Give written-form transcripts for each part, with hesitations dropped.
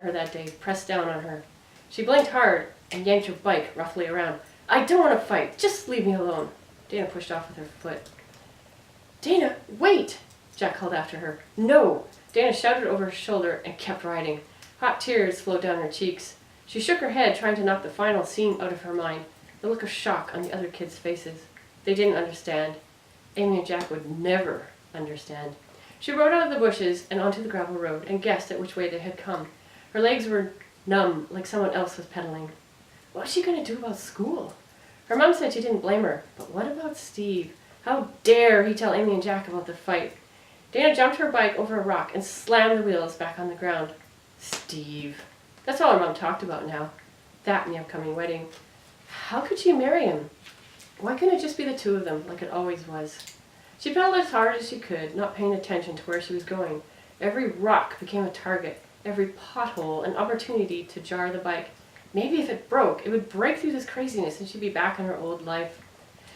her that day, pressed down on her. She blinked hard and yanked her bike roughly around. "I don't want to fight. Just leave me alone." Dana pushed off with her foot. "Dana, wait!" Jack called after her. "No!" Dana shouted over her shoulder and kept riding. Hot tears flowed down her cheeks. She shook her head, trying to knock the final scene out of her mind, the look of shock on the other kids' faces. They didn't understand. Amy and Jack would never understand. She rode out of the bushes and onto the gravel road and guessed at which way they had come. Her legs were numb, like someone else was pedaling. What was she going to do about school? Her mom said she didn't blame her, but what about Steve? How dare he tell Amy and Jack about the fight? Dana jumped her bike over a rock and slammed the wheels back on the ground. Steve. That's all her mom talked about now. That and the upcoming wedding. How could she marry him? Why couldn't it just be the two of them, like it always was? She pedaled as hard as she could, not paying attention to where she was going. Every rock became a target, every pothole an opportunity to jar the bike. Maybe if it broke, it would break through this craziness and she'd be back in her old life.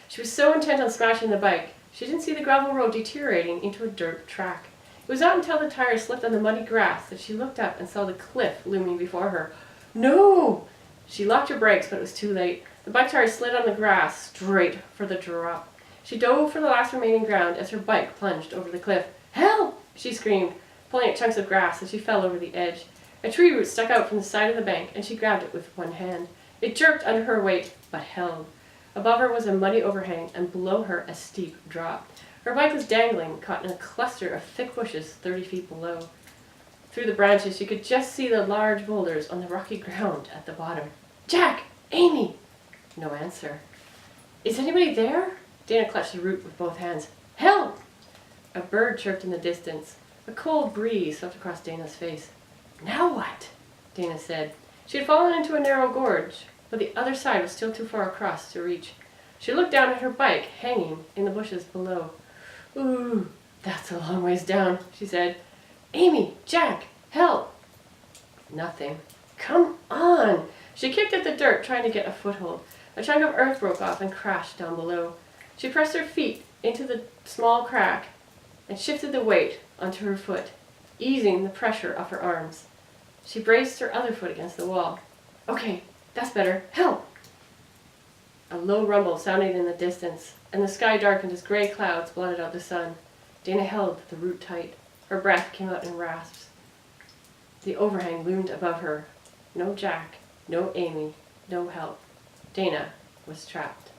She was so intent on smashing the bike, she didn't see the gravel road deteriorating into a dirt track. It was not until the tires slipped on the muddy grass that she looked up and saw the cliff looming before her. No! She locked her brakes, but it was too late. The bike tires slid on the grass, straight for the drop. She dove for the last remaining ground as her bike plunged over the cliff. "Help!" she screamed, pulling at chunks of grass as she fell over the edge. A tree root stuck out from the side of the bank, and she grabbed it with one hand. It jerked under her weight, but held. Above her was a muddy overhang, and below her a steep drop. Her bike was dangling, caught in a cluster of thick bushes 30 feet below. Through the branches, she could just see the large boulders on the rocky ground at the bottom. "Jack! Amy!" No answer. "Is anybody there?" Dana clutched the root with both hands. "Help!" A bird chirped in the distance. A cold breeze swept across Dana's face. "Now what?" Dana said. She had fallen into a narrow gorge, but the other side was still too far across to reach. She looked down at her bike, hanging in the bushes below. "Ooh, that's a long ways down," she said. "Amy! Jack! Help!" Nothing. "Come on!" She kicked at the dirt, trying to get a foothold. A chunk of earth broke off and crashed down below. She pressed her feet into the small crack and shifted the weight onto her foot, easing the pressure off her arms. She braced her other foot against the wall. "Okay, that's better. Help!" A low rumble sounded in the distance, and the sky darkened as gray clouds blotted out the sun. Dana held the root tight. Her breath came out in rasps. The overhang loomed above her. No Jack, no Amy, no help. Dana was trapped.